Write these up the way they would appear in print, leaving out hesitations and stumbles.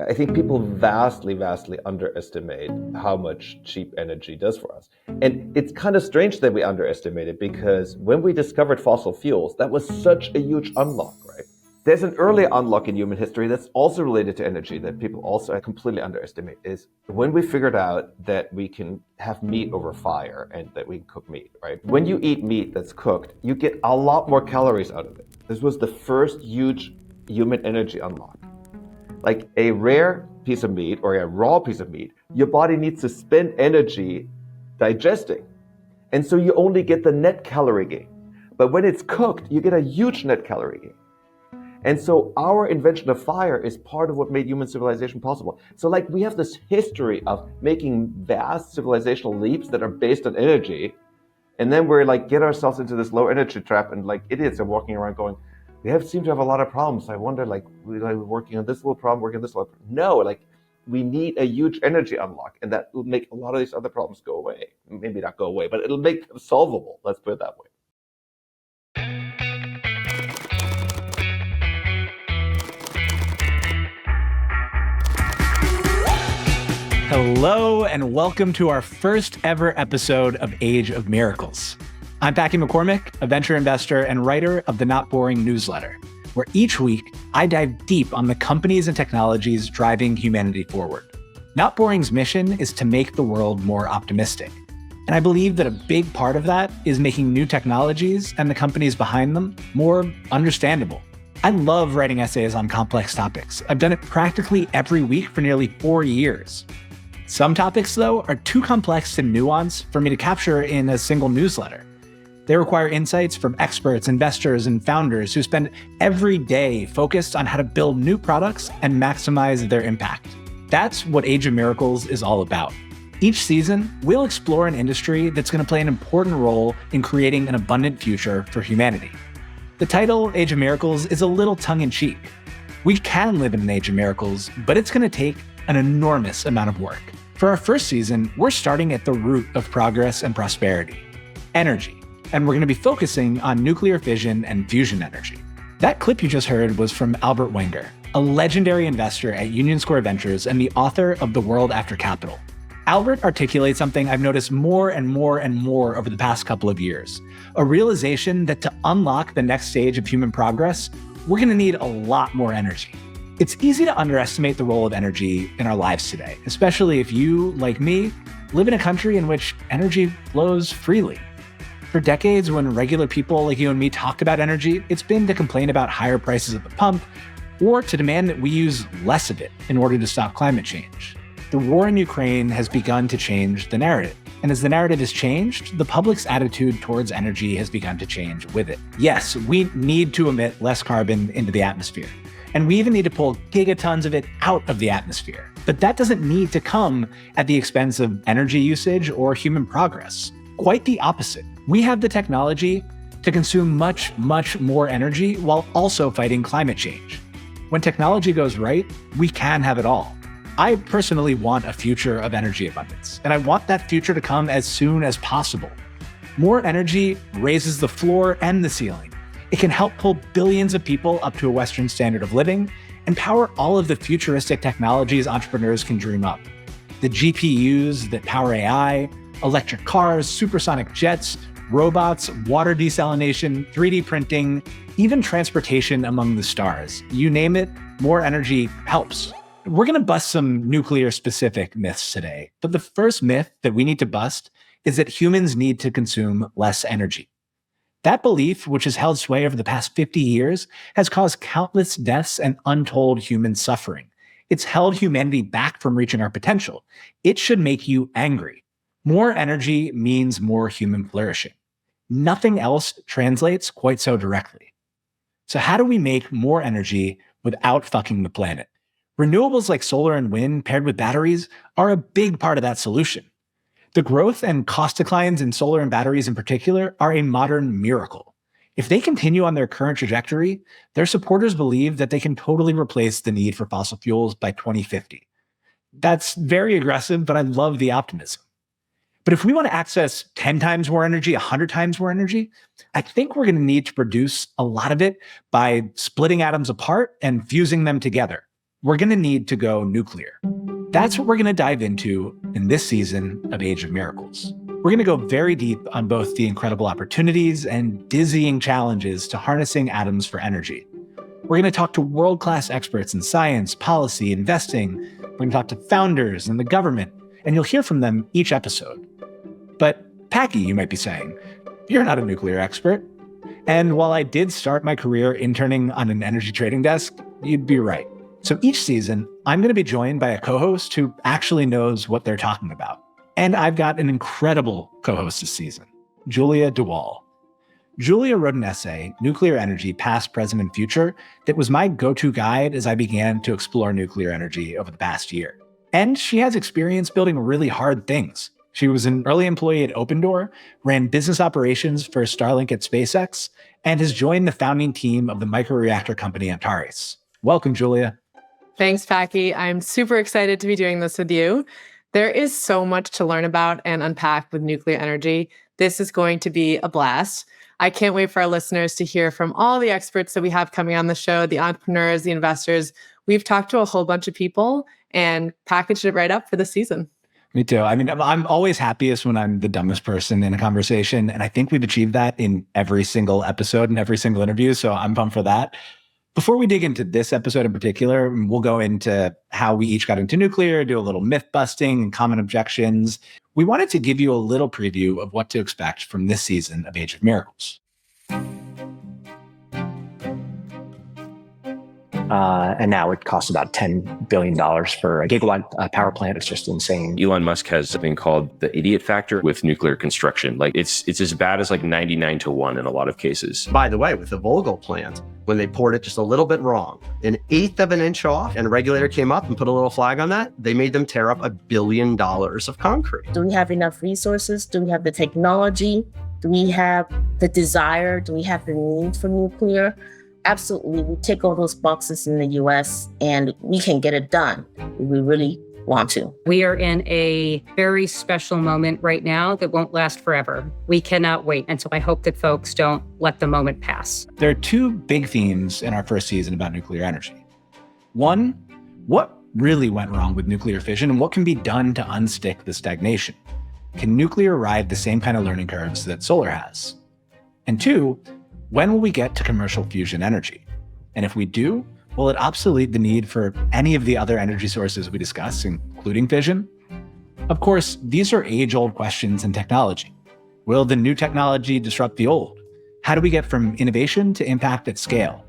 I think people vastly underestimate how much cheap energy does for us. And it's kind of strange that we underestimate it, because when we discovered fossil fuels, that was such a huge unlock, right? There's an early unlock in human history that's also related to energy that people also completely underestimate, is when we figured out that we can have meat over fire and that we can cook meat, right? When you eat meat that's cooked, you get a lot more calories out of it. This was the first huge human energy unlock. Like a rare piece of meat or a raw piece of meat, your body needs to spend energy digesting. And so you only get the net calorie gain. But when it's cooked, you get a huge net calorie gain. And so our invention of fire is part of what made human civilization possible. So like we have this history of making vast civilizational leaps that are based on energy. And then we're like, get ourselves into this low energy trap, and like idiots are walking around going, seem to have a lot of problems. I wonder, like, we're working on this little problem, working on this little problem. No, like, we need a huge energy unlock, and that will make a lot of these other problems go away. Maybe not go away, but it'll make them solvable. Let's put it that way. Hello, and welcome to our first ever episode of Age of Miracles. I'm Packy McCormick, a venture investor and writer of the Not Boring newsletter, where each week I dive deep on the companies and technologies driving humanity forward. Not Boring's mission is to make the world more optimistic. And I believe that a big part of that is making new technologies and the companies behind them more understandable. I love writing essays on complex topics. I've done it practically every week for nearly 4 years. Some topics, though, are too complex and nuanced for me to capture in a single newsletter. They require insights from experts, investors, and founders who spend every day focused on how to build new products and maximize their impact. That's what Age of Miracles is all about. Each season, we'll explore an industry that's going to play an important role in creating an abundant future for humanity. The title, Age of Miracles, is a little tongue-in-cheek. We can live in an age of miracles, but it's going to take an enormous amount of work. For our first season, we're starting at the root of progress and prosperity, energy. And we're going to be focusing on nuclear fission and fusion energy. That clip you just heard was from Albert Wenger, a legendary investor at Union Square Ventures and the author of The World After Capital. Albert articulates something I've noticed more and more over the past couple of years, a realization that to unlock the next stage of human progress, we're going to need a lot more energy. It's easy to underestimate the role of energy in our lives today, especially if you, like me, live in a country in which energy flows freely. For decades, when regular people like you and me talked about energy, it's been to complain about higher prices at the pump or to demand that we use less of it in order to stop climate change. The war in Ukraine has begun to change the narrative. And as the narrative has changed, the public's attitude towards energy has begun to change with it. Yes, we need to emit less carbon into the atmosphere. And we even need to pull gigatons of it out of the atmosphere. But that doesn't need to come at the expense of energy usage or human progress. Quite the opposite. We have the technology to consume much more energy while also fighting climate change. When technology goes right, we can have it all. I personally want a future of energy abundance, and I want that future to come as soon as possible. More energy raises the floor and the ceiling. It can help pull billions of people up to a Western standard of living and power all of the futuristic technologies entrepreneurs can dream up. The GPUs that power AI, electric cars, supersonic jets, robots, water desalination, 3D printing, even transportation among the stars. You name it, more energy helps. We're going to bust some nuclear-specific myths today, but the first myth that we need to bust is that humans need to consume less energy. That belief, which has held sway over the past 50 years, has caused countless deaths and untold human suffering. It's held humanity back from reaching our potential. It should make you angry. More energy means more human flourishing. Nothing else translates quite so directly. So how do we make more energy without fucking the planet? Renewables like solar and wind paired with batteries are a big part of that solution. The growth and cost declines in solar and batteries in particular are a modern miracle. If they continue on their current trajectory, their supporters believe that they can totally replace the need for fossil fuels by 2050. That's very aggressive, but I love the optimism. But if we want to access 10 times more energy, 100 times more energy, I think we're going to need to produce a lot of it by splitting atoms apart and fusing them together. we're going to need to go nuclear. That's what we're going to dive into in this season of Age of Miracles. We're going to go very deep on both the incredible opportunities and dizzying challenges to harnessing atoms for energy. We're going to talk to world-class experts in science, policy, investing. We're going to talk to founders and the government, and you'll hear from them each episode. But Packy, you might be saying, you're not a nuclear expert. And while I did start my career interning on an energy trading desk, you'd be right. So each season, I'm going to be joined by a co-host who actually knows what they're talking about. And I've got an incredible co-host this season, Julia DeWahl. Julia wrote an essay, Nuclear Energy, Past, Present, and Future, that was my go-to guide as I began to explore nuclear energy over the past year. And she has experience building really hard things. She was an early employee at Opendoor, ran business operations for Starlink at SpaceX, and has joined the founding team of the microreactor company Antares. Welcome, Julia. Thanks, Packy. I'm super excited to be doing this with you. There is so much to learn about and unpack with nuclear energy. This is going to be a blast. I can't wait for our listeners to hear from all the experts that we have coming on the show, the entrepreneurs, the investors. We've talked to a whole bunch of people and packaged it right up for the season. Me too. I mean, I'm always happiest when I'm the dumbest person in a conversation. And I think we've achieved that in every single episode and every single interview. So I'm pumped for that. Before we dig into this episode in particular, we'll go into how we each got into nuclear, do a little myth busting and common objections. We wanted to give you a little preview of what to expect from this season of Age of Miracles. And now it costs about $10 billion for a gigawatt power plant. It's just insane. Elon Musk has something called the idiot factor with nuclear construction. Like it's as bad as like 99 to 1 in a lot of cases. By the way, with the Vogtle plant, when they poured it just a little bit wrong, 1/8 of an inch off, and a regulator came up and put a little flag on that, they made them tear up $1 billion of concrete. Do we have enough resources? Do we have the technology? Do we have the desire? Do we have the need for nuclear? Absolutely. We tick all those boxes in the US and we can get it done if we really want to. We are in a very special moment right now that won't last forever. We cannot wait. And so I hope that folks don't let the moment pass. There are two big themes in our first season about nuclear energy. One, what really went wrong with nuclear fission and what can be done to unstick the stagnation? Can nuclear ride the same kind of learning curves that solar has? And two, when will we get to commercial fusion energy? And if we do, will it obsolete the need for any of the other energy sources we discuss, including fission? Of course, these are age-old questions in technology. Will the new technology disrupt the old? How do we get from innovation to impact at scale?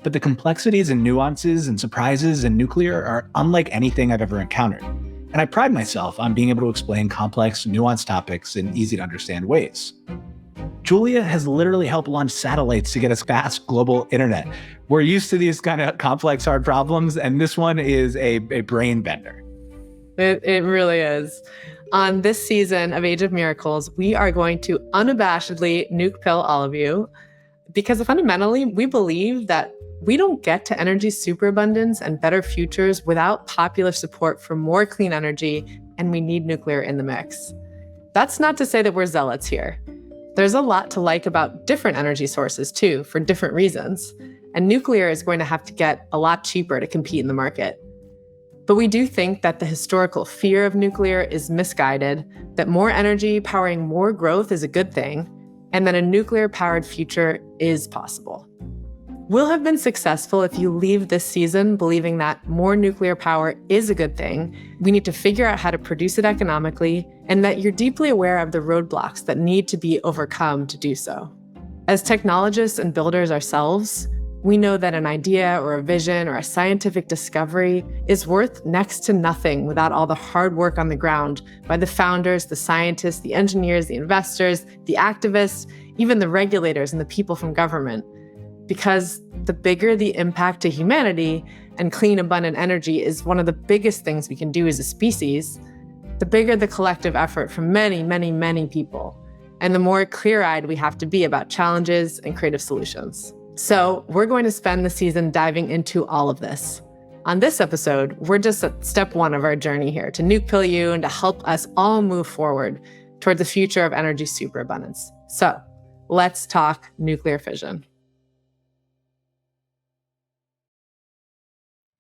But the complexities and nuances and surprises in nuclear are unlike anything I've ever encountered. And I pride myself on being able to explain complex, nuanced topics in easy-to-understand ways. Julia has literally helped launch satellites to get us fast global internet. We're used to these kind of complex, hard problems, and this one is a brain bender. It really is. On this season of Age of Miracles, we are going to unabashedly nuke-pill all of you because fundamentally, we believe that we don't get to energy superabundance and better futures without popular support for more clean energy, and we need nuclear in the mix. That's not to say that we're zealots here. There's a lot to like about different energy sources too, for different reasons. And nuclear is going to have to get a lot cheaper to compete in the market. But we do think that the historical fear of nuclear is misguided, that more energy powering more growth is a good thing, and that a nuclear-powered future is possible. We'll have been successful if you leave this season believing that more nuclear power is a good thing. We need to figure out how to produce it economically, and that you're deeply aware of the roadblocks that need to be overcome to do so. As technologists and builders ourselves, we know that an idea or a vision or a scientific discovery is worth next to nothing without all the hard work on the ground by the founders, the scientists, the engineers, the investors, the activists, even the regulators and the people from government. Because the bigger the impact to humanity, and clean, abundant energy is one of the biggest things we can do as a species, the bigger the collective effort from many, many, many people, and the more clear-eyed we have to be about challenges and creative solutions. So we're going to spend the season diving into all of this. On this episode, we're just at step one of our journey here to nuke-pill you and to help us all move forward towards the future of energy superabundance. So let's talk nuclear fission.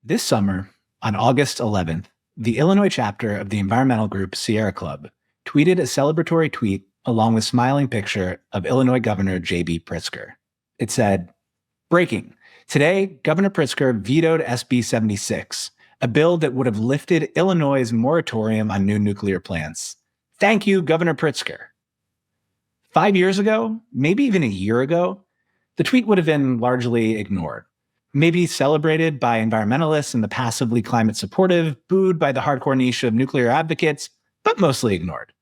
This summer, on August 11th, the Illinois chapter of the environmental group Sierra Club tweeted a celebratory tweet along with smiling picture of Illinois Governor J.B. Pritzker. It said, "Breaking. Today, Governor Pritzker vetoed SB 76, a bill that would have lifted Illinois' moratorium on new nuclear plants. Thank you, Governor Pritzker." 5 years ago, maybe even a year ago, the tweet would have been largely ignored. Maybe celebrated by environmentalists and the passively climate supportive, booed by the hardcore niche of nuclear advocates, but mostly ignored.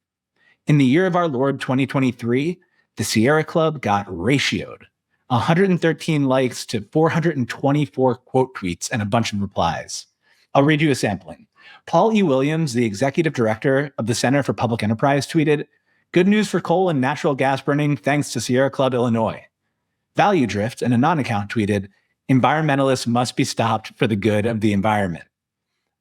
In the year of our Lord 2023, the Sierra Club got ratioed. 113 likes to 424 quote tweets and a bunch of replies. I'll read you a sampling. Paul E. Williams, the executive director of the Center for Public Enterprise, tweeted, "Good news for coal and natural gas burning thanks to Sierra Club, Illinois." Value Drift, an anon account, tweeted, "Environmentalists must be stopped for the good of the environment."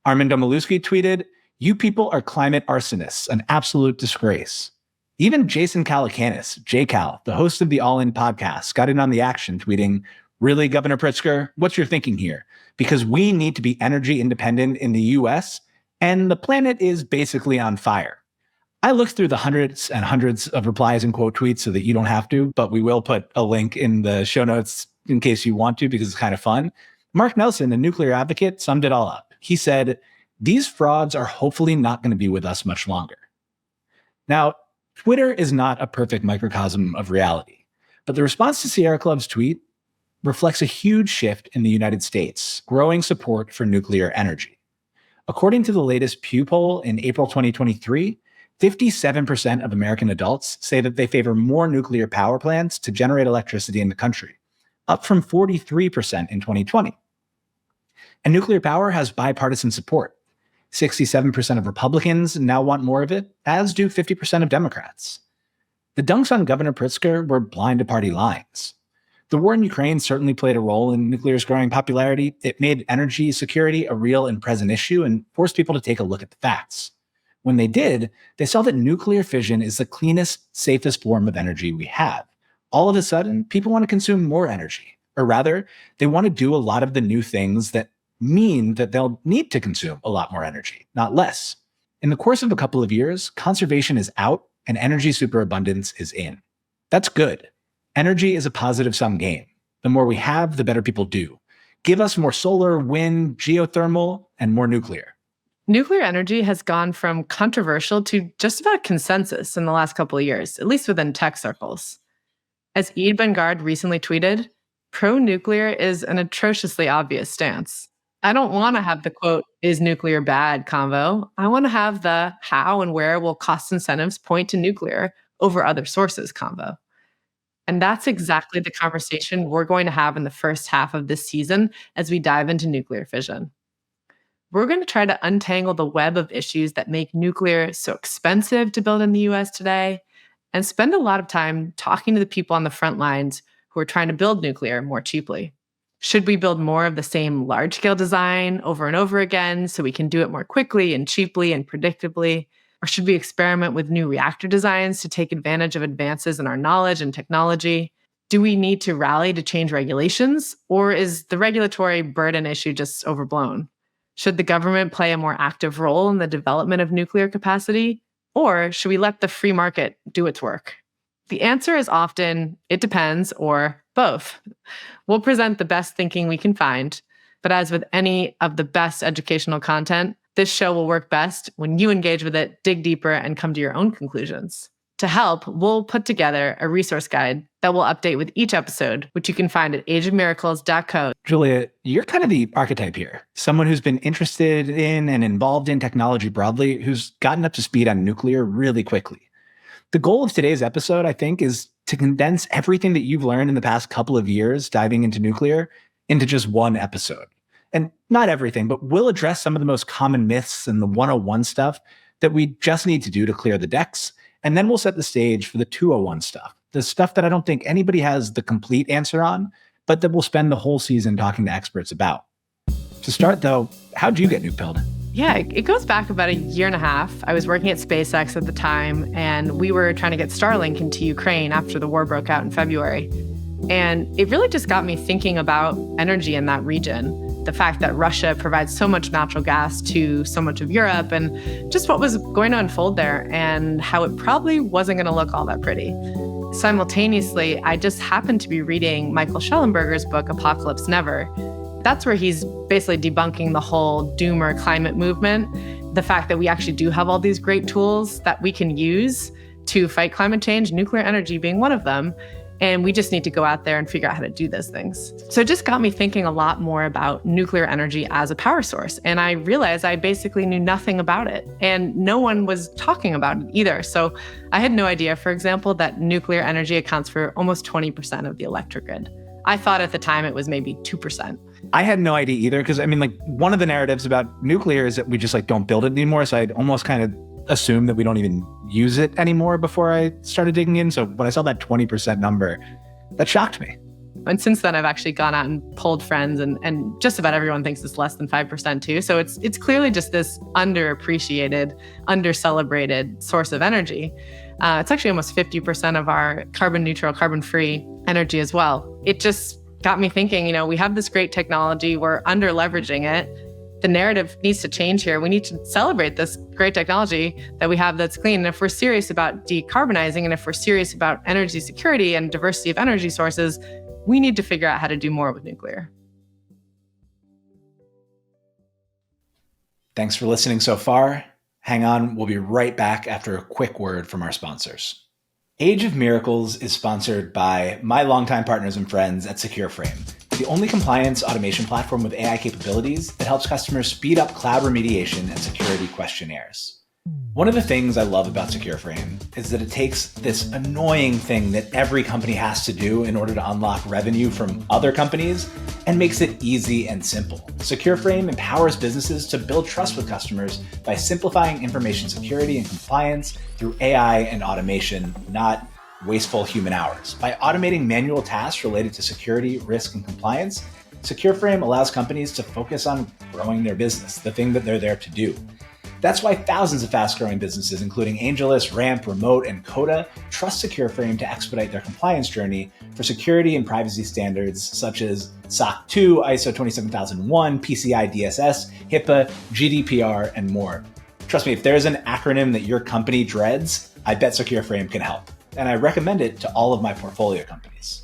Armando Malusky tweeted, "You people are climate arsonists, an absolute disgrace." Even Jason Calacanis, JCal, the host of the All In podcast, got in on the action, tweeting, "Really, Governor Pritzker, what's your thinking here? Because we need to be energy independent in the US, and the planet is basically on fire." I looked through the hundreds and hundreds of replies and quote tweets so that you don't have to, but we will put a link in the show notes in case you want to, because it's kind of fun. Mark Nelson, a nuclear advocate, summed it all up. He said, "These frauds are hopefully not going to be with us much longer." Now, Twitter is not a perfect microcosm of reality, but the response to Sierra Club's tweet reflects a huge shift in the United States, growing support for nuclear energy. According to the latest Pew poll in April 2023, 57% of American adults say that they favor more nuclear power plants to generate electricity in the country, up from 43% in 2020. And nuclear power has bipartisan support. 67% of Republicans now want more of it, as do 50% of Democrats. The dunks on Governor Pritzker were blind to party lines. The war in Ukraine certainly played a role in nuclear's growing popularity. It made energy security a real and present issue and forced people to take a look at the facts. When they did, they saw that nuclear fission is the cleanest, safest form of energy we have. All of a sudden, people want to consume more energy. Or rather, they want to do a lot of the new things that mean that they'll need to consume a lot more energy, not less. In the course of a couple of years, conservation is out and energy superabundance is in. That's good. Energy is a positive-sum game. The more we have, the better people do. Give us more solar, wind, geothermal, and more nuclear. Nuclear energy has gone from controversial to just about consensus in the last couple of years, at least within tech circles. As Eid Bengard recently tweeted, pro-nuclear is an atrociously obvious stance. I don't want to have the quote, "is nuclear bad" convo. I want to have the how and where will cost incentives point to nuclear over other sources convo. And that's exactly the conversation we're going to have in the first half of this season as we dive into nuclear fission. We're going to try to untangle the web of issues that make nuclear so expensive to build in the US today, and spend a lot of time talking to the people on the front lines who are trying to build nuclear more cheaply. Should we build more of the same large-scale design over and over again so we can do it more quickly and cheaply and predictably? Or should we experiment with new reactor designs to take advantage of advances in our knowledge and technology? Do we need to rally to change regulations? Or is the regulatory burden issue just overblown? Should the government play a more active role in the development of nuclear capacity? Or should we let the free market do its work? The answer is often, it depends, or both. We'll present the best thinking we can find, but as with any of the best educational content, this show will work best when you engage with it, dig deeper, and come to your own conclusions. To help, we'll put together a resource guide that we'll update with each episode, which you can find at ageofmiracles.co. Julia, you're kind of the archetype here. Someone who's been interested in and involved in technology broadly, who's gotten up to speed on nuclear really quickly. The goal of today's episode, I think, is to condense everything that you've learned in the past couple of years diving into nuclear into just one episode. And not everything, but we'll address some of the most common myths and the 101 stuff that we just need to do to clear the decks. And then we'll set the stage for the 201 stuff, the stuff that I don't think anybody has the complete answer on, but that we'll spend the whole season talking to experts about. To start, though, how'd you get nuke-pilled? Yeah, it goes back about a year and a half. I was working at SpaceX at the time, and we were trying to get Starlink into Ukraine after the war broke out in February. And it really just got me thinking about energy in that region. the fact that Russia provides so much natural gas to so much of Europe, and just what was going to unfold there and how it probably wasn't going to look all that pretty. Simultaneously, I just happened to be reading Michael Schellenberger's book, Apocalypse Never. That's where he's basically debunking the whole doomer climate movement, the fact that we actually do have all these great tools that we can use to fight climate change, nuclear energy being one of them. And we just need to go out there and figure out how to do those things. So it just got me thinking a lot more about nuclear energy as a power source. And I realized I basically knew nothing about it. And no one was talking about it either. So I had no idea, for example, that nuclear energy accounts for almost 20% of the electric grid. I thought at the time it was maybe 2%. I had no idea either, because I mean, like, one of the narratives about nuclear is that we just like don't build it anymore. So I'd almost kind of assume that we don't even use it anymore before I started digging in. So when I saw that 20% number, that shocked me. And since then, I've actually gone out and polled friends, and just about everyone thinks it's less than 5% too. So it's clearly just this underappreciated, under-celebrated source of energy. It's actually almost 50% of our carbon neutral, carbon-free energy as well. It just got me thinking, we have this great technology, we're under-leveraging it. The narrative needs to change here. We need to celebrate this great technology that we have that's clean. And if we're serious about decarbonizing, and if we're serious about energy security and diversity of energy sources, we need to figure out how to do more with nuclear. Thanks for listening so far. Hang on, we'll be right back after a quick word from our sponsors. Age of Miracles is sponsored by my longtime partners and friends at SecureFrame, the only compliance automation platform with AI capabilities that helps customers speed up cloud remediation and security questionnaires. One of the things I love about SecureFrame is that it takes this annoying thing that every company has to do in order to unlock revenue from other companies and makes it easy and simple. SecureFrame empowers businesses to build trust with customers by simplifying information security and compliance through AI and automation, not wasteful human hours. By automating manual tasks related to security, risk, and compliance, SecureFrame allows companies to focus on growing their business, the thing that they're there to do. That's why thousands of fast-growing businesses, including Angelus, Ramp, Remote, and Coda, trust SecureFrame to expedite their compliance journey for security and privacy standards such as SOC 2, ISO 27001, PCI DSS, HIPAA, GDPR, and more. Trust me, if there's an acronym that your company dreads, I bet SecureFrame can help. And I recommend it to all of my portfolio companies.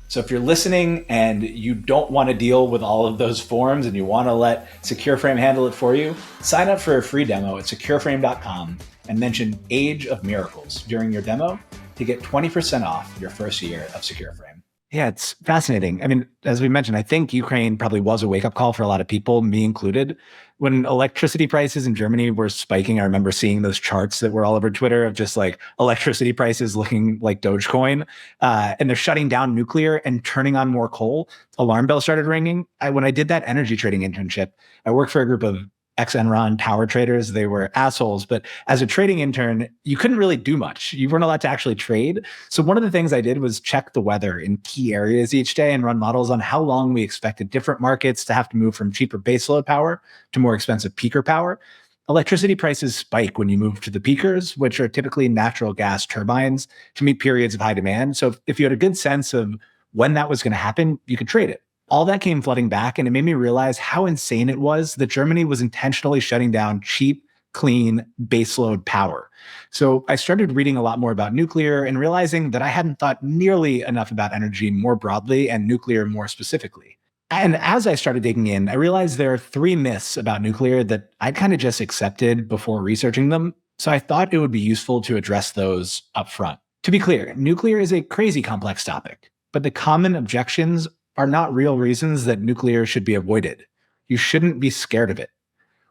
So if you're listening and you don't want to deal with all of those forms and you want to let SecureFrame handle it for you, sign up for a free demo at secureframe.com and mention Age of Miracles during your demo to get 20% off your first year of SecureFrame. Yeah, it's fascinating. I mean, as we mentioned, I think Ukraine probably was a wake-up call for a lot of people, me included. When electricity prices in Germany were spiking, I remember seeing those charts that were all over Twitter of just like electricity prices looking like Dogecoin, and they're shutting down nuclear and turning on more coal. Alarm bells started ringing. When I did that energy trading internship, I worked for a group of ex-Enron power traders. They were assholes, but as a trading intern, you couldn't really do much. You weren't allowed to actually trade. So one of the things I did was check the weather in key areas each day and run models on how long we expected different markets to have to move from cheaper baseload power to more expensive peaker power. Electricity prices spike when you move to the peakers, which are typically natural gas turbines, to meet periods of high demand. So if you had a good sense of when that was going to happen, you could trade it. All that came flooding back, and it made me realize how insane it was that Germany was intentionally shutting down cheap, clean, baseload power. So I started reading a lot more about nuclear and realizing that I hadn't thought nearly enough about energy more broadly and nuclear more specifically. And as I started digging in, I realized there are 3 myths about nuclear that I'd kind of just accepted before researching them. So I thought it would be useful to address those up front. To be clear, nuclear is a crazy complex topic, but the common objections are not real reasons that nuclear should be avoided. You shouldn't be scared of it.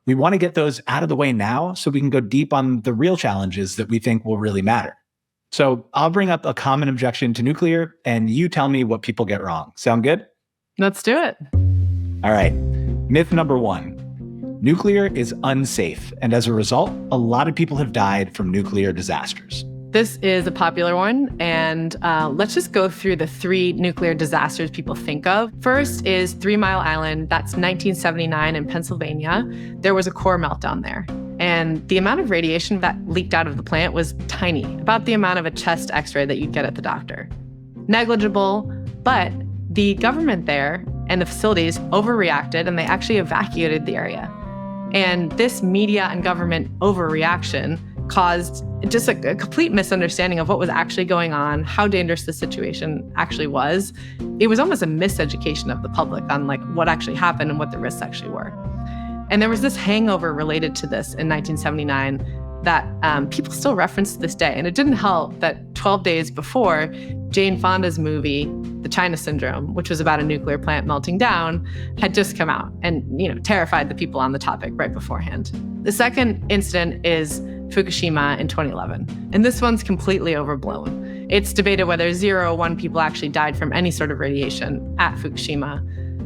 We want to get those out of the way now so we can go deep on the real challenges that we think will really matter. So I'll bring up a common objection to nuclear and you tell me what people get wrong. Sound good? Let's do it. All right. Myth number 1. Nuclear is unsafe. And as a result, a lot of people have died from nuclear disasters. This is a popular one, and let's just go through the 3 nuclear disasters people think of. First is 3 Mile Island. That's 1979 in Pennsylvania. There was a core meltdown there, and the amount of radiation that leaked out of the plant was tiny, about the amount of a chest x-ray that you'd get at the doctor. Negligible, but the government there and the facilities overreacted and they actually evacuated the area. And this media and government overreaction caused just a complete misunderstanding of what was actually going on, how dangerous the situation actually was. It was almost a miseducation of the public on like what actually happened and what the risks actually were. And there was this hangover related to this in 1979 that people still reference to this day. And it didn't help that 12 days before, Jane Fonda's movie, The China Syndrome, which was about a nuclear plant melting down, had just come out and, terrified the people on the topic right beforehand. The second incident is Fukushima in 2011. And this one's completely overblown. It's debated whether 0 or 1 people actually died from any sort of radiation at Fukushima.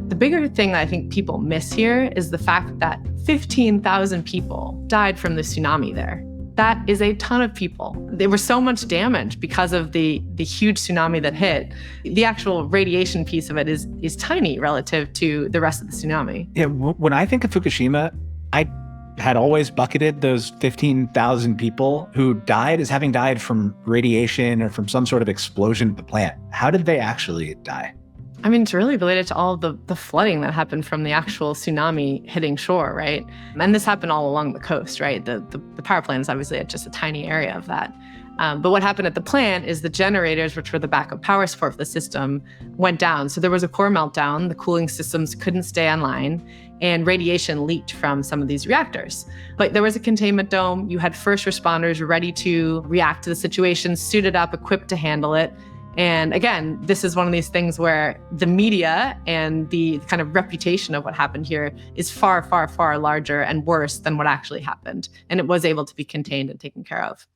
The bigger thing that I think people miss here is the fact that 15,000 people died from the tsunami there. That is a ton of people. There was so much damage because of the huge tsunami that hit. The actual radiation piece of it is tiny relative to the rest of the tsunami. Yeah, when I think of Fukushima, I had always bucketed those 15,000 people who died as having died from radiation or from some sort of explosion at the plant. How did they actually die? I mean, it's really related to all of the flooding that happened from the actual tsunami hitting shore, right? And this happened all along the coast, right? The power plant is obviously just a tiny area of that. But what happened at the plant is the generators, which were the backup power support for the system, went down. So there was a core meltdown. The cooling systems couldn't stay online, and radiation leaked from some of these reactors. But there was a containment dome. You had first responders ready to react to the situation, suited up, equipped to handle it. And again, this is one of these things where the media and the kind of reputation of what happened here is far, far, far larger and worse than what actually happened. And it was able to be contained and taken care of.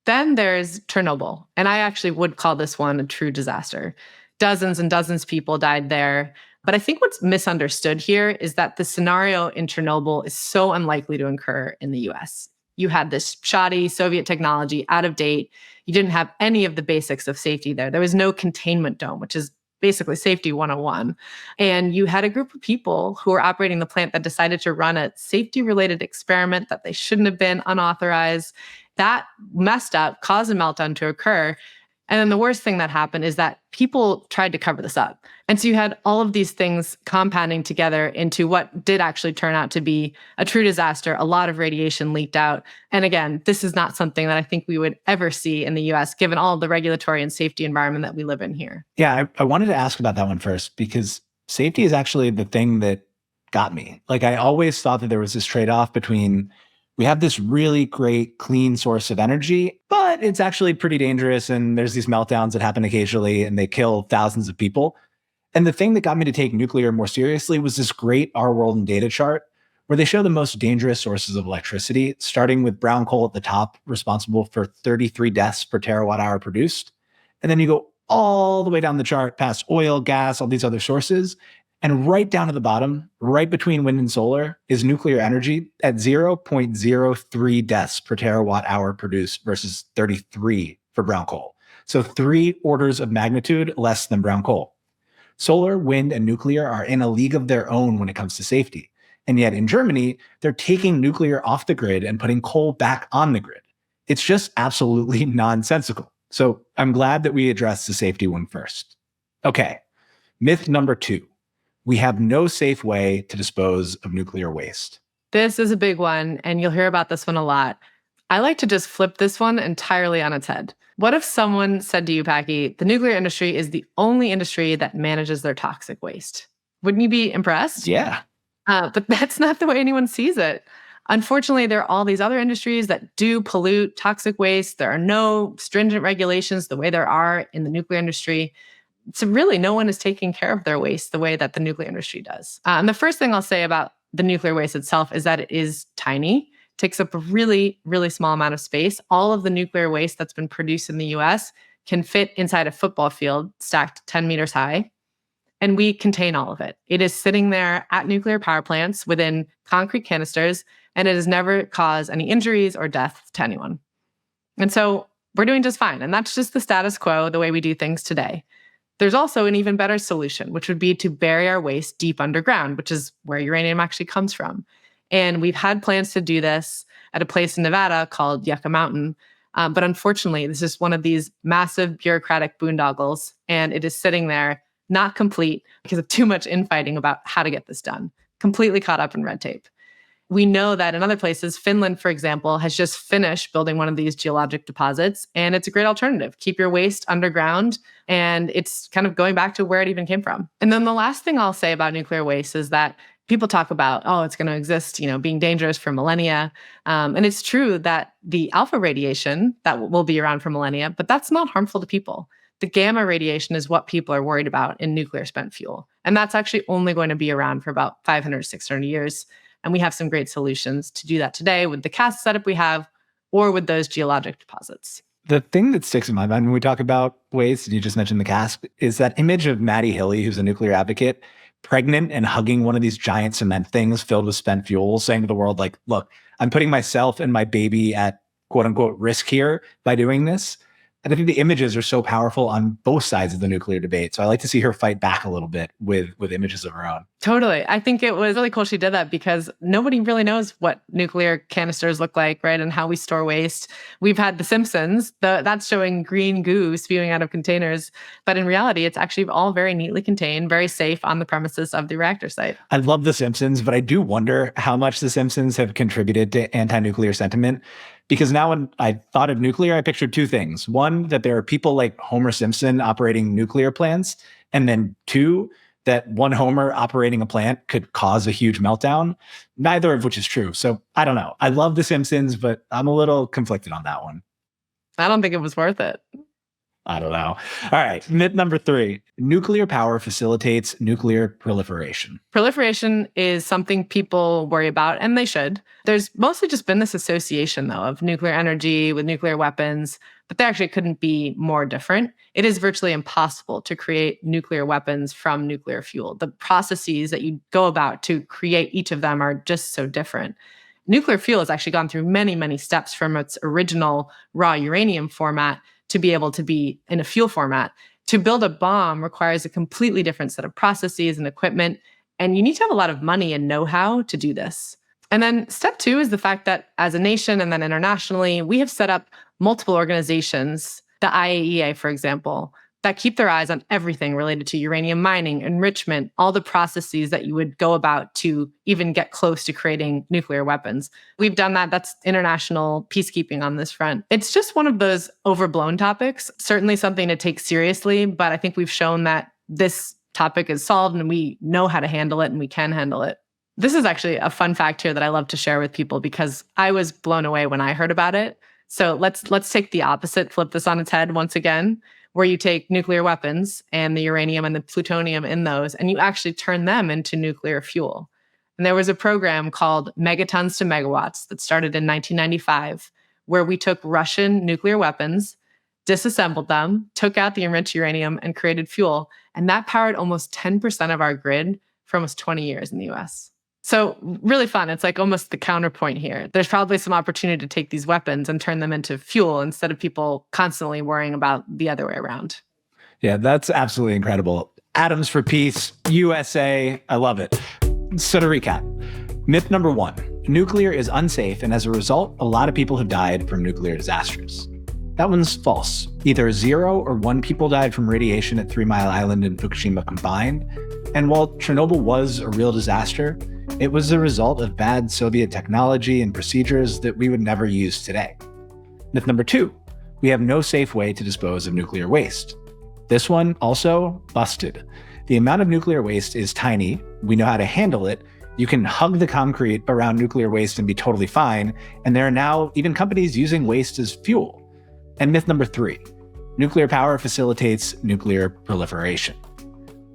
Then there's Chernobyl. And I actually would call this one a true disaster. Dozens and dozens of people died there. But I think what's misunderstood here is that the scenario in Chernobyl is so unlikely to occur in the US. You had this shoddy Soviet technology, out of date. You didn't have any of the basics of safety there. There was no containment dome, which is basically safety 101. And you had a group of people who were operating the plant that decided to run a safety-related experiment that they shouldn't have been, unauthorized. That messed up, caused a meltdown to occur. And then the worst thing that happened is that people tried to cover this up. And so you had all of these things compounding together into what did actually turn out to be a true disaster. A lot of radiation leaked out. And again, this is not something that I think we would ever see in the US, given all the regulatory and safety environment that we live in here. Yeah, I wanted to ask about that one first, because safety is actually the thing that got me. Like, I always thought that there was this trade-off between, we have this really great, clean source of energy, but it's actually pretty dangerous. And there's these meltdowns that happen occasionally and they kill thousands of people. And the thing that got me to take nuclear more seriously was this great Our World in Data chart where they show the most dangerous sources of electricity, starting with brown coal at the top, responsible for 33 deaths per terawatt hour produced. And then you go all the way down the chart past oil, gas, all these other sources. And right down to the bottom, right between wind and solar, is nuclear energy at 0.03 deaths per terawatt hour produced versus 33 for brown coal. So 3 orders of magnitude less than brown coal. Solar, wind, and nuclear are in a league of their own when it comes to safety. And yet in Germany, they're taking nuclear off the grid and putting coal back on the grid. It's just absolutely nonsensical. So I'm glad that we addressed the safety one first. Okay, myth number 2. We have no safe way to dispose of nuclear waste. This is a big one, and you'll hear about this one a lot. I like to just flip this one entirely on its head. What if someone said to you, Packy, the nuclear industry is the only industry that manages their toxic waste? Wouldn't you be impressed? Yeah. But that's not the way anyone sees it. Unfortunately, there are all these other industries that do pollute toxic waste. There are no stringent regulations the way there are in the nuclear industry. So really, no one is taking care of their waste the way that the nuclear industry does. And the first thing I'll say about the nuclear waste itself is that it is tiny, takes up a really, really small amount of space. All of the nuclear waste that's been produced in the US can fit inside a football field stacked 10 meters high. And we contain all of it. It is sitting there at nuclear power plants within concrete canisters, and it has never caused any injuries or death to anyone. And so we're doing just fine. And that's just the status quo, the way we do things today. There's also an even better solution, which would be to bury our waste deep underground, which is where uranium actually comes from. And we've had plans to do this at a place in Nevada called Yucca Mountain. But unfortunately, this is one of these massive bureaucratic boondoggles, and it is sitting there not complete because of too much infighting about how to get this done. Completely caught up in red tape. We know that in other places, Finland, for example, has just finished building one of these geologic deposits, and it's a great alternative. Keep your waste underground, and it's kind of going back to where it even came from. And then the last thing I'll say about nuclear waste is that people talk about, oh, it's going to exist, being dangerous for millennia. And it's true that the alpha radiation that will be around for millennia, but that's not harmful to people. The gamma radiation is what people are worried about in nuclear spent fuel. And that's actually only going to be around for about 500, 600 years. And we have some great solutions to do that today with the CAS setup we have or with those geologic deposits. The thing that sticks in my mind when we talk about waste, and you just mentioned the CASP, is that image of Maddie Hilley, who's a nuclear advocate, pregnant and hugging one of these giant cement things filled with spent fuel, saying to the world, like, look, I'm putting myself and my baby at quote unquote risk here by doing this. And I think the images are so powerful on both sides of the nuclear debate. So I like to see her fight back a little bit with images of her own. Totally. I think it was really cool she did that because nobody really knows what nuclear canisters look like, right? And how we store waste. We've had The Simpsons, that's showing green goo spewing out of containers. But in reality, it's actually all very neatly contained, very safe on the premises of the reactor site. I love The Simpsons, but I do wonder how much The Simpsons have contributed to anti-nuclear sentiment. Because now when I thought of nuclear, I pictured two things. One, that there are people like Homer Simpson operating nuclear plants. And then two, that one Homer operating a plant could cause a huge meltdown, neither of which is true. So I don't know. I love The Simpsons, but I'm a little conflicted on that one. I don't think it was worth it. I don't know. All right. Myth number 3, nuclear power facilitates nuclear proliferation. Proliferation is something people worry about, and they should. There's mostly just been this association, though, of nuclear energy with nuclear weapons, but they actually couldn't be more different. It is virtually impossible to create nuclear weapons from nuclear fuel. The processes that you go about to create each of them are just so different. Nuclear fuel has actually gone through many, many steps from its original raw uranium format to be able to be in a fuel format. To build a bomb requires a completely different set of processes and equipment, and you need to have a lot of money and know-how to do this. And then step 2 is the fact that as a nation and then internationally, we have set up multiple organizations, the IAEA, for example, that keep their eyes on everything related to uranium mining, enrichment, all the processes that you would go about to even get close to creating nuclear weapons. We've done that. That's international peacekeeping on this front. It's just one of those overblown topics, certainly something to take seriously, but I think we've shown that this topic is solved and we know how to handle it and we can handle it. This is actually a fun fact here that I love to share with people because I was blown away when I heard about it. So let's take the opposite, flip this on its head once again, where you take nuclear weapons and the uranium and the plutonium in those, and you actually turn them into nuclear fuel. And there was a program called Megatons to Megawatts that started in 1995, where we took Russian nuclear weapons, disassembled them, took out the enriched uranium, and created fuel. And that powered almost 10% of our grid for almost 20 years in the US. So really fun. It's like almost the counterpoint here. There's probably some opportunity to take these weapons and turn them into fuel instead of people constantly worrying about the other way around. Yeah, that's absolutely incredible. Atoms for Peace, USA. I love it. So to recap, myth number 1, nuclear is unsafe. And as a result, a lot of people have died from nuclear disasters. That one's false. Either 0 or 1 people died from radiation at 3 Mile Island and Fukushima combined. And while Chernobyl was a real disaster, it was the result of bad Soviet technology and procedures that we would never use today. Myth number 2, we have no safe way to dispose of nuclear waste. This one also busted. The amount of nuclear waste is tiny. We know how to handle it. You can hug the concrete around nuclear waste and be totally fine. And there are now even companies using waste as fuel. And myth number 3, nuclear power facilitates nuclear proliferation.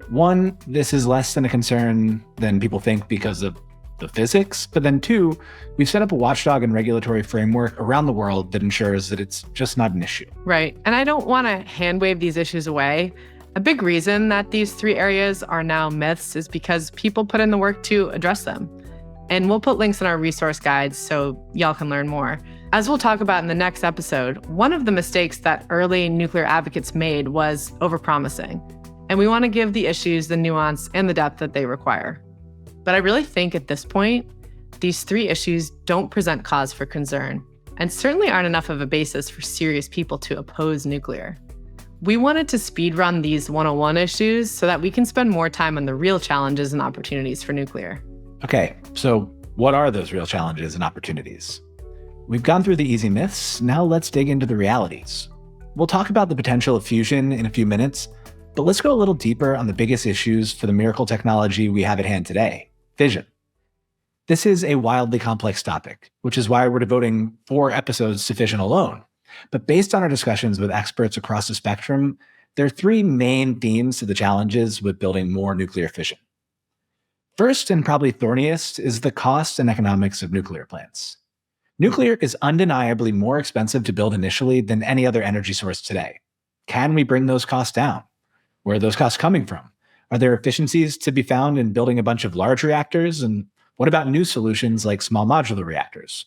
1, this is less than a concern than people think because of the physics. But then 2, we've set up a watchdog and regulatory framework around the world that ensures that it's just not an issue. Right. And I don't want to hand wave these issues away. A big reason that these 3 areas are now myths is because people put in the work to address them. And we'll put links in our resource guides so y'all can learn more. As we'll talk about in the next episode, one of the mistakes that early nuclear advocates made was overpromising. And we want to give the issues the nuance and the depth that they require. But I really think at this point, these 3 issues don't present cause for concern, and certainly aren't enough of a basis for serious people to oppose nuclear. We wanted to speedrun these 101 issues so that we can spend more time on the real challenges and opportunities for nuclear. Okay, so what are those real challenges and opportunities? We've gone through the easy myths, now let's dig into the realities. We'll talk about the potential of fusion in a few minutes, but let's go a little deeper on the biggest issues for the miracle technology we have at hand today, fission. This is a wildly complex topic, which is why we're devoting 4 episodes to fission alone. But based on our discussions with experts across the spectrum, there are 3 main themes to the challenges with building more nuclear fission. First, and probably thorniest, is the cost and economics of nuclear plants. Nuclear is undeniably more expensive to build initially than any other energy source today. Can we bring those costs down? Where are those costs coming from? Are there efficiencies to be found in building a bunch of large reactors? And what about new solutions like small modular reactors?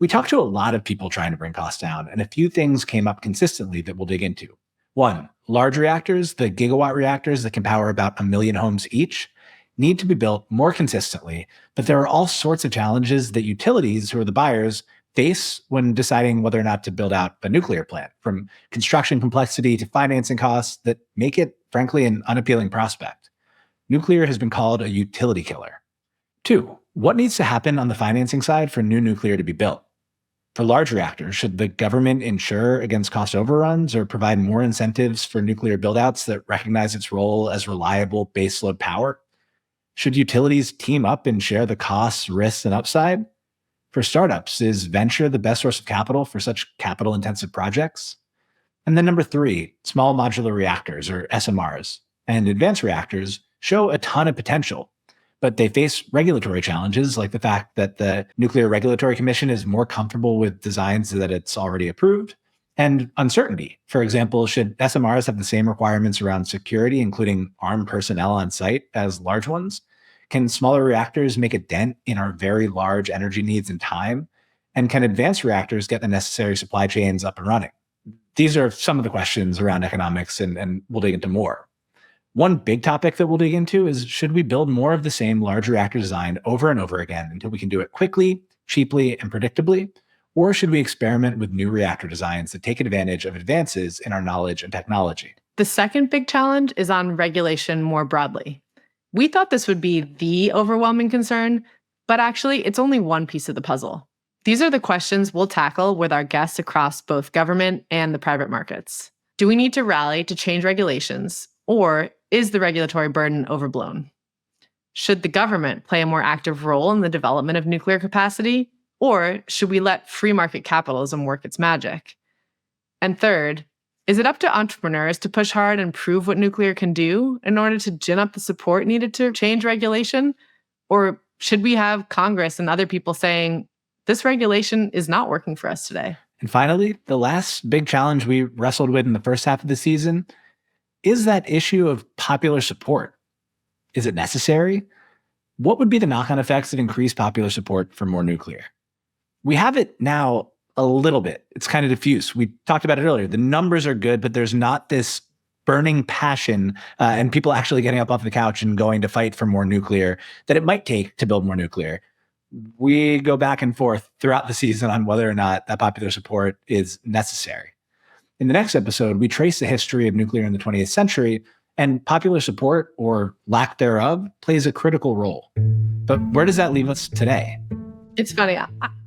We talked to a lot of people trying to bring costs down, and a few things came up consistently that we'll dig into. 1, large reactors, the gigawatt reactors that can power about 1 million homes each, need to be built more consistently, but there are all sorts of challenges that utilities, who are the buyers, face when deciding whether or not to build out a nuclear plant, from construction complexity to financing costs that make it, frankly, an unappealing prospect. Nuclear has been called a utility killer. 2, what needs to happen on the financing side for new nuclear to be built? For large reactors, should the government insure against cost overruns or provide more incentives for nuclear buildouts that recognize its role as reliable baseload power? Should utilities team up and share the costs, risks, and upside? For startups, is venture the best source of capital for such capital-intensive projects? And then number 3, small modular reactors, or SMRs, and advanced reactors show a ton of potential, but they face regulatory challenges like the fact that the Nuclear Regulatory Commission is more comfortable with designs that it's already approved, and uncertainty. For example, should SMRs have the same requirements around security, including armed personnel on site, as large ones? Can smaller reactors make a dent in our very large energy needs and time? And can advanced reactors get the necessary supply chains up and running? These are some of the questions around economics, and we'll dig into more. One big topic that we'll dig into is, should we build more of the same large reactor design over and over again until we can do it quickly, cheaply, and predictably? Or should we experiment with new reactor designs that take advantage of advances in our knowledge and technology? The second big challenge is on regulation more broadly. We thought this would be the overwhelming concern, but actually it's only one piece of the puzzle. These are the questions we'll tackle with our guests across both government and the private markets. Do we need to rally to change regulations, or is the regulatory burden overblown? Should the government play a more active role in the development of nuclear capacity, or should we let free market capitalism work its magic? And third, is it up to entrepreneurs to push hard and prove what nuclear can do in order to gin up the support needed to change regulation? Or should we have Congress and other people saying, this regulation is not working for us today? And finally, the last big challenge we wrestled with in the first half of the season is that issue of popular support. Is it necessary? What would be the knock-on effects of increased popular support for more nuclear? We have it now a little bit. It's kind of diffuse. We talked about it earlier. The numbers are good, but there's not this burning passion and people actually getting up off the couch and going to fight for more nuclear that it might take to build more nuclear. We go back and forth throughout the season on whether or not that popular support is necessary. In the next episode, we trace the history of nuclear in the 20th century, and popular support, or lack thereof, plays a critical role. But where does that leave us today? It's funny.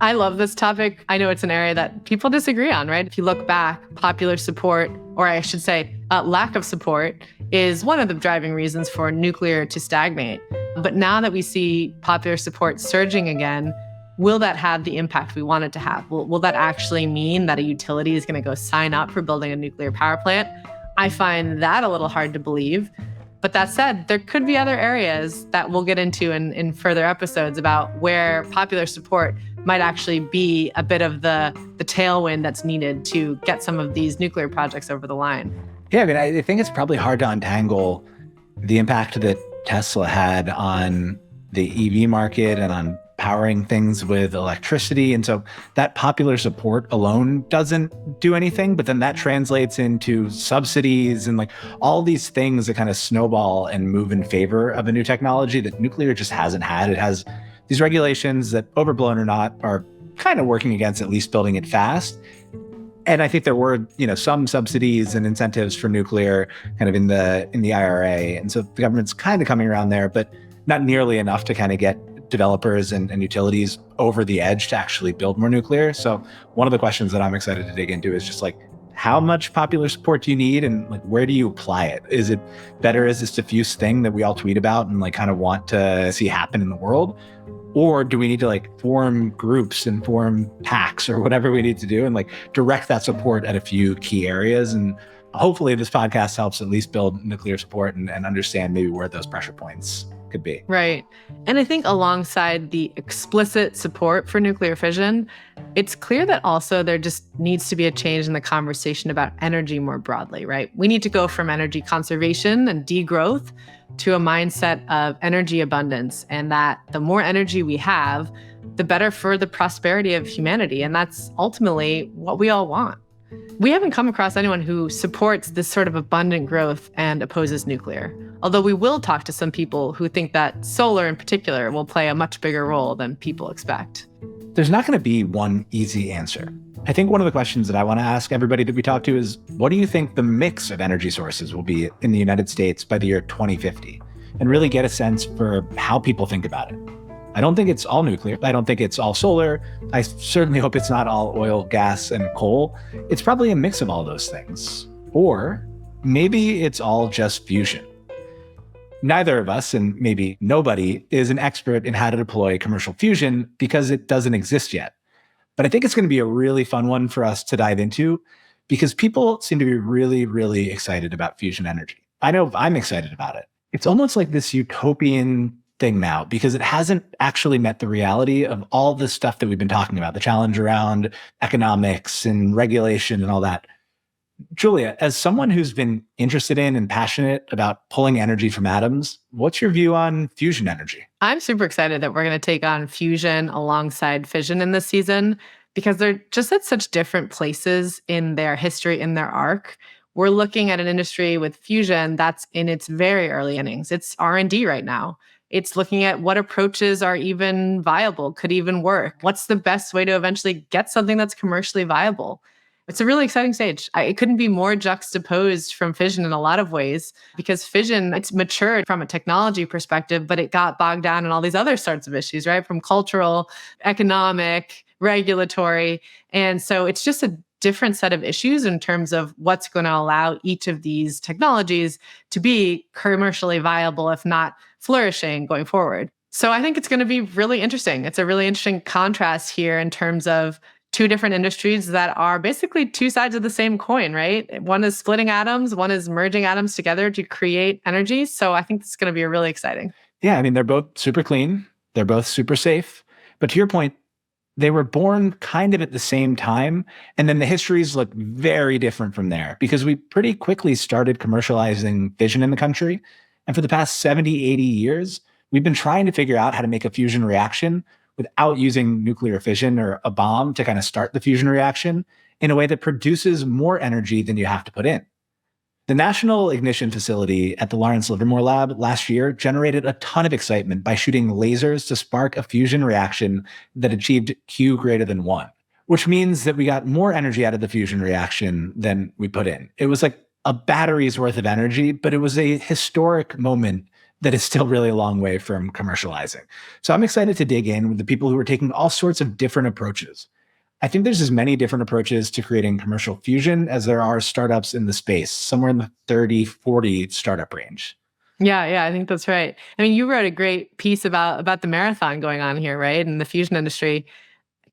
I love this topic. I know it's an area that people disagree on, right? If you look back, popular support, or I should say lack of support, is one of the driving reasons for nuclear to stagnate. But now that we see popular support surging again, will that have the impact we want it to have? Will that actually mean that a utility is going to go sign up for building a nuclear power plant? I find that a little hard to believe. But that said, there could be other areas that we'll get into in further episodes about where popular support might actually be a bit of the tailwind that's needed to get some of these nuclear projects over the line. Yeah, I mean, I think it's probably hard to untangle the impact that Tesla had on the EV market and on powering things with electricity. And so that popular support alone doesn't do anything, but then that translates into subsidies and like all these things that kind of snowball and move in favor of a new technology that nuclear just hasn't had. It has these regulations that, overblown or not, are kind of working against at least building it fast. And I think there were, some subsidies and incentives for nuclear kind of in the IRA. And so the government's kind of coming around there, but not nearly enough to kind of get developers and utilities over the edge to actually build more nuclear. So one of the questions that I'm excited to dig into is just like, how much popular support do you need, and like, where do you apply it? Is it better as this diffuse thing that we all tweet about and like kind of want to see happen in the world? Or do we need to like form groups and form PACs or whatever we need to do and like direct that support at a few key areas? And hopefully this podcast helps at least build nuclear support and understand maybe where those pressure points could be. Right. And I think alongside the explicit support for nuclear fission, it's clear that also there just needs to be a change in the conversation about energy more broadly, right? We need to go from energy conservation and degrowth to a mindset of energy abundance, and that the more energy we have, the better for the prosperity of humanity. And that's ultimately what we all want. We haven't come across anyone who supports this sort of abundant growth and opposes nuclear, although we will talk to some people who think that solar in particular will play a much bigger role than people expect. There's not going to be one easy answer. I think one of the questions that I want to ask everybody that we talk to is, what do you think the mix of energy sources will be in the United States by the year 2050? And really get a sense for how people think about it. I don't think it's all nuclear. I don't think it's all solar. I certainly hope it's not all oil, gas, and coal. It's probably a mix of all those things. Or maybe it's all just fusion. Neither of us, and maybe nobody, is an expert in how to deploy commercial fusion because it doesn't exist yet. But I think it's going to be a really fun one for us to dive into because people seem to be really, really excited about fusion energy. I know I'm excited about it. It's almost like this utopian thing now because it hasn't actually met the reality of all the stuff that we've been talking about, the challenge around economics and regulation and all that. Julia, as someone who's been interested in and passionate about pulling energy from atoms, what's your view on fusion energy? I'm super excited that we're going to take on fusion alongside fission in this season because they're just at such different places in their history, in their arc. We're looking at an industry with fusion that's in its very early innings. It's R&D right now. It's looking at what approaches are even viable, could even work. What's the best way to eventually get something that's commercially viable? It's a really exciting stage. It couldn't be more juxtaposed from fission in a lot of ways because fission, it's matured from a technology perspective, but it got bogged down in all these other sorts of issues, right? From cultural, economic, regulatory. And so it's just a different set of issues in terms of what's going to allow each of these technologies to be commercially viable, if not flourishing going forward. So I think it's going to be really interesting. It's a really interesting contrast here in terms of two different industries that are basically two sides of the same coin, right? One is splitting atoms, one is merging atoms together to create energy. So I think this is going to be really exciting. Yeah, I mean, they're both super clean. They're both super safe. But to your point, they were born kind of at the same time. And then the histories look very different from there because we pretty quickly started commercializing fission in the country. And for the past 70, 80 years, we've been trying to figure out how to make a fusion reaction without using nuclear fission or a bomb to kind of start the fusion reaction in a way that produces more energy than you have to put in. The National Ignition Facility at the Lawrence Livermore Lab last year generated a ton of excitement by shooting lasers to spark a fusion reaction that achieved Q greater than 1, which means that we got more energy out of the fusion reaction than we put in. It was like a battery's worth of energy, but it was a historic moment that is still really a long way from commercializing. So I'm excited to dig in with the people who are taking all sorts of different approaches. I think there's as many different approaches to creating commercial fusion as there are startups in the space, somewhere in the 30, 40 startup range. Yeah, I think that's right. I mean, you wrote a great piece about the marathon going on here, right? In the fusion industry.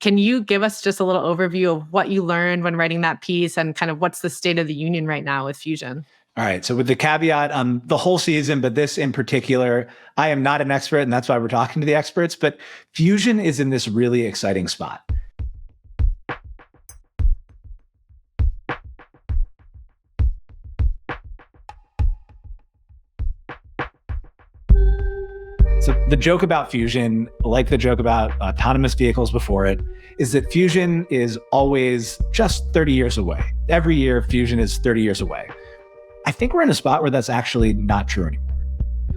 Can you give us just a little overview of what you learned when writing that piece and kind of what's the state of the union right now with fusion? All right. So with the caveat on the whole season, but this in particular, I am not an expert, and that's why we're talking to the experts, but fusion is in this really exciting spot. So the joke about fusion, like the joke about autonomous vehicles before it, is that fusion is always just 30 years away. Every year, fusion is 30 years away. I think we're in a spot where that's actually not true anymore.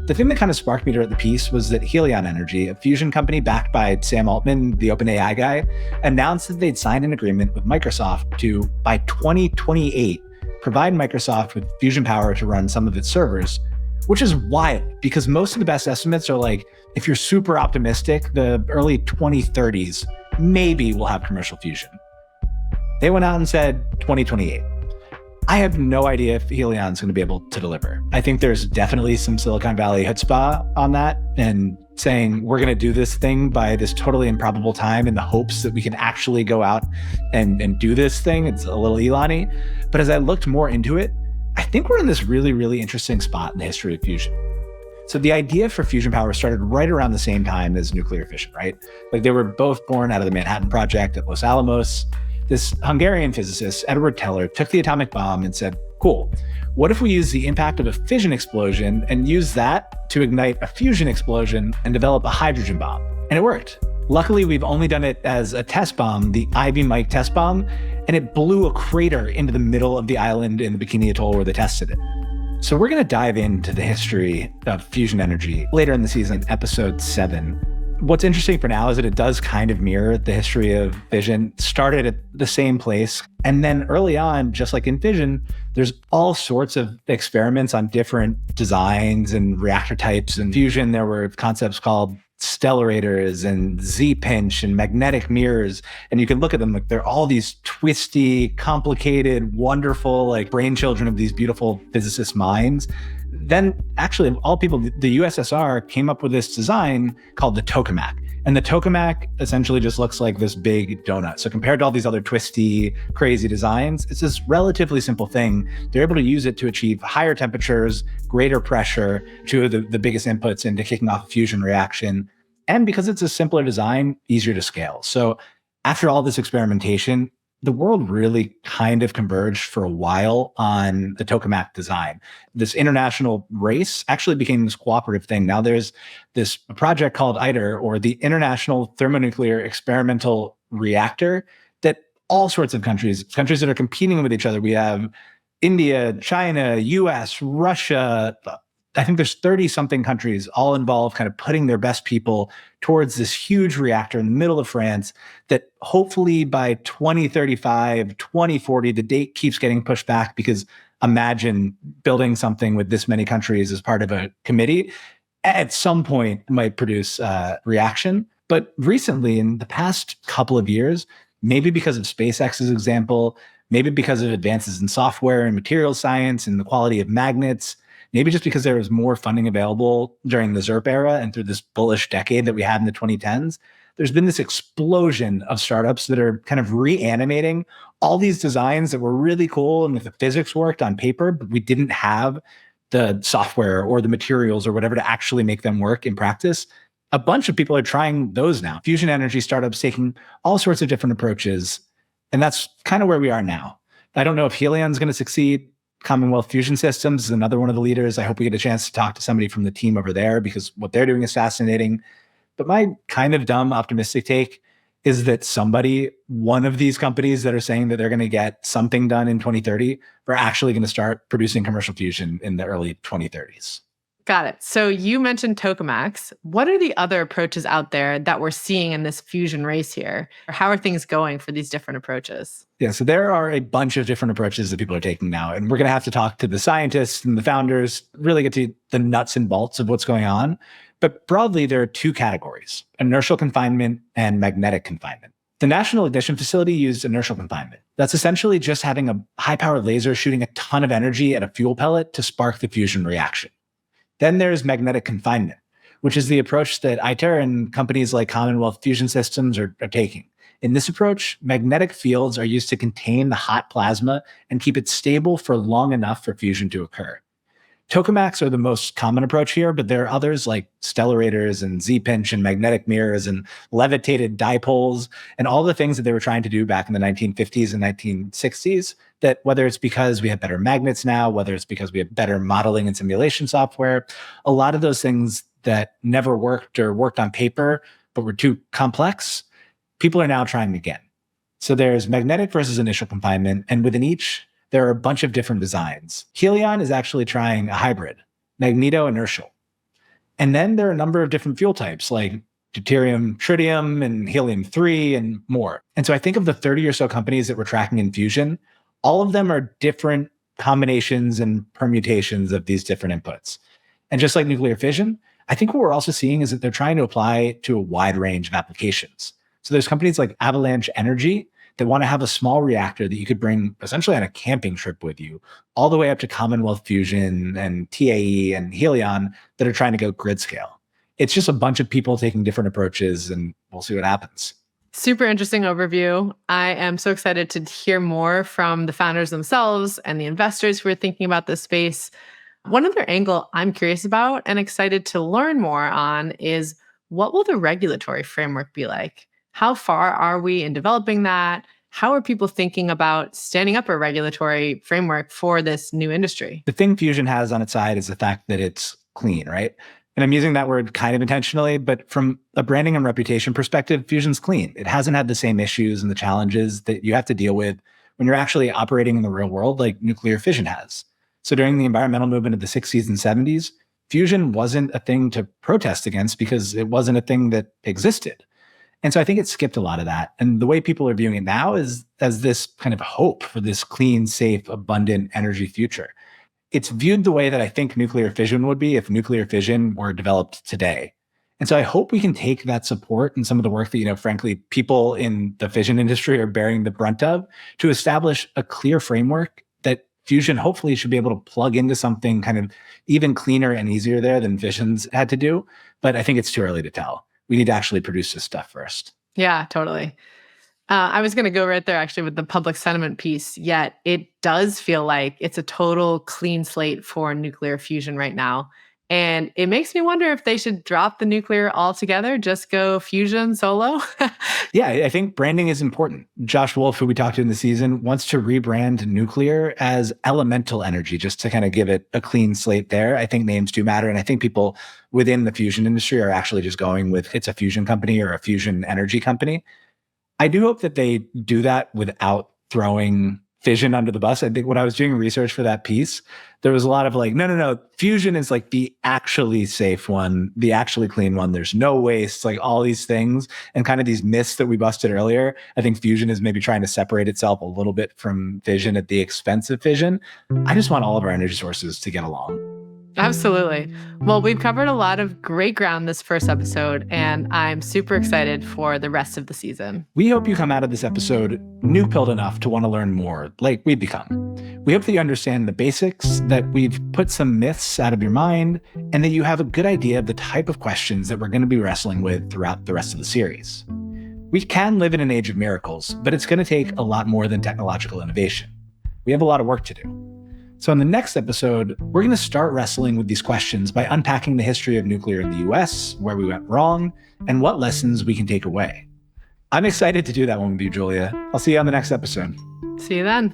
The thing that kind of sparked me to write the piece was that Helion Energy, a fusion company backed by Sam Altman, the OpenAI guy, announced that they'd signed an agreement with Microsoft to, by 2028, provide Microsoft with fusion power to run some of its servers, which is wild because most of the best estimates are like, if you're super optimistic, the early 2030s, maybe we'll have commercial fusion. They went out and said 2028. I have no idea if Helion's going to be able to deliver. I think there's definitely some Silicon Valley chutzpah on that and saying we're going to do this thing by this totally improbable time in the hopes that we can actually go out and do this thing. It's a little Elon-y. But as I looked more into it, I think we're in this really, really interesting spot in the history of fusion. So the idea for fusion power started right around the same time as nuclear fission, right? Like they were both born out of the Manhattan Project at Los Alamos. This Hungarian physicist, Edward Teller, took the atomic bomb and said, cool, what if we use the impact of a fission explosion and use that to ignite a fusion explosion and develop a hydrogen bomb? And it worked. Luckily, we've only done it as a test bomb, the Ivy Mike test bomb, and it blew a crater into the middle of the island in the Bikini Atoll where they tested it. So we're going to dive into the history of fusion energy later in the season, episode 7. What's interesting for now is that it does kind of mirror the history of fission. It started at the same place. And then early on, just like in fission, there's all sorts of experiments on different designs and reactor types. In fusion, there were concepts called stellarators and Z-pinch and magnetic mirrors. And you can look at them like they're all these twisty, complicated, wonderful, like brain children of these beautiful physicist minds. Then actually, of all people, the USSR came up with this design called the tokamak. And the tokamak essentially just looks like this big donut. So compared to all these other twisty, crazy designs, it's this relatively simple thing. They're able to use it to achieve higher temperatures, greater pressure, two of the biggest inputs into kicking off a fusion reaction. And because it's a simpler design, easier to scale. So after all this experimentation, the world really kind of converged for a while on the tokamak design. This international race actually became this cooperative thing. Now there's this project called ITER, or the International Thermonuclear Experimental Reactor, that all sorts of countries that are competing with each other. We have India, China, US, Russia. I think there's 30 something countries all involved, kind of putting their best people towards this huge reactor in the middle of France that hopefully by 2035, 2040, the date keeps getting pushed back because imagine building something with this many countries as part of a committee at some point might produce a reaction. But recently, in the past couple of years, maybe because of SpaceX's example, maybe because of advances in software and material science and the quality of magnets, maybe just because there was more funding available during the ZERP era and through this bullish decade that we had in the 2010s, there's been this explosion of startups that are kind of reanimating all these designs that were really cool and the physics worked on paper, but we didn't have the software or the materials or whatever to actually make them work in practice. A bunch of people are trying those now. Fusion energy startups taking all sorts of different approaches. And that's kind of where we are now. I don't know if Helion's going to succeed. Commonwealth Fusion Systems is another one of the leaders. I hope we get a chance to talk to somebody from the team over there because what they're doing is fascinating. But my kind of dumb, optimistic take is that one of these companies that are saying that they're going to get something done in 2030, are actually going to start producing commercial fusion in the early 2030s. Got it. So you mentioned tokamaks. What are the other approaches out there that we're seeing in this fusion race here? Or how are things going for these different approaches? Yeah, so there are a bunch of different approaches that people are taking now. And we're going to have to talk to the scientists and the founders, really get to the nuts and bolts of what's going on. But broadly, there are two categories: inertial confinement and magnetic confinement. The National Ignition Facility used inertial confinement. That's essentially just having a high-powered laser shooting a ton of energy at a fuel pellet to spark the fusion reaction. Then there's magnetic confinement, which is the approach that ITER and companies like Commonwealth Fusion Systems are taking. In this approach, magnetic fields are used to contain the hot plasma and keep it stable for long enough for fusion to occur. Tokamaks are the most common approach here, but there are others like stellarators and Z-pinch and magnetic mirrors and levitated dipoles and all the things that they were trying to do back in the 1950s and 1960s, that whether it's because we have better magnets now, whether it's because we have better modeling and simulation software, a lot of those things that never worked or worked on paper but were too complex, people are now trying again. So there's magnetic versus initial confinement, and within each, there are a bunch of different designs. Helion is actually trying a hybrid, magneto-inertial. And then there are a number of different fuel types like deuterium, tritium, and helium-3 and more. And so I think of the 30 or so companies that we're tracking in fusion, all of them are different combinations and permutations of these different inputs. And just like nuclear fission, I think what we're also seeing is that they're trying to apply to a wide range of applications. So there's companies like Avalanche Energy that want to have a small reactor that you could bring essentially on a camping trip with you, all the way up to Commonwealth Fusion and TAE and Helion that are trying to go grid scale. It's just a bunch of people taking different approaches, and we'll see what happens. Super interesting overview. I am so excited to hear more from the founders themselves and the investors who are thinking about this space. One other angle I'm curious about and excited to learn more on is, what will the regulatory framework be like? How far are we in developing that? How are people thinking about standing up a regulatory framework for this new industry? The thing fusion has on its side is the fact that it's clean, right? And I'm using that word kind of intentionally, but from a branding and reputation perspective, fusion's clean. It hasn't had the same issues and the challenges that you have to deal with when you're actually operating in the real world like nuclear fission has. So during the environmental movement of the 60s and 70s, fusion wasn't a thing to protest against because it wasn't a thing that existed. And so I think it skipped a lot of that. And the way people are viewing it now is as this kind of hope for this clean, safe, abundant energy future. It's viewed the way that I think nuclear fission would be if nuclear fission were developed today. And so I hope we can take that support and some of the work that, frankly, people in the fission industry are bearing the brunt of to establish a clear framework that fusion hopefully should be able to plug into something kind of even cleaner and easier there than fission's had to do. But I think it's too early to tell. We need to actually produce this stuff first. Yeah, totally. I was going to go right there actually with the public sentiment piece, yet it does feel like it's a total clean slate for nuclear fusion right now. And it makes me wonder if they should drop the nuclear altogether, just go fusion solo. Yeah, I think branding is important. Josh Wolf, who we talked to in the season, wants to rebrand nuclear as elemental energy, just to kind of give it a clean slate there. I think names do matter. And I think people within the fusion industry are actually just going with it's a fusion company or a fusion energy company. I do hope that they do that without throwing fission under the bus. I think when I was doing research for that piece, there was a lot of like, no, fusion is like the actually safe one, the actually clean one. There's no waste, like all these things and kind of these myths that we busted earlier. I think fusion is maybe trying to separate itself a little bit from fission at the expense of fission. I just want all of our energy sources to get along. Absolutely. Well, we've covered a lot of great ground this first episode, and I'm super excited for the rest of the season. We hope you come out of this episode nuke-pilled enough to want to learn more, like we've become. We hope that you understand the basics, that we've put some myths out of your mind, and that you have a good idea of the type of questions that we're going to be wrestling with throughout the rest of the series. We can live in an age of miracles, but it's going to take a lot more than technological innovation. We have a lot of work to do. So in the next episode, we're going to start wrestling with these questions by unpacking the history of nuclear in the US, where we went wrong, and what lessons we can take away. I'm excited to do that one with you, Julia. I'll see you on the next episode. See you then.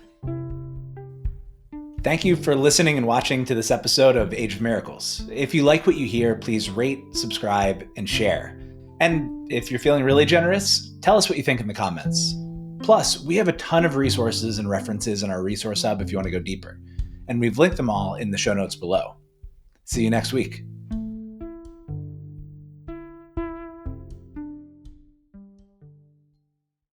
Thank you for listening and watching to this episode of Age of Miracles. If you like what you hear, please rate, subscribe, and share. And if you're feeling really generous, tell us what you think in the comments. Plus, we have a ton of resources and references in our resource hub if you want to go deeper. And we've linked them all in the show notes below. See you next week.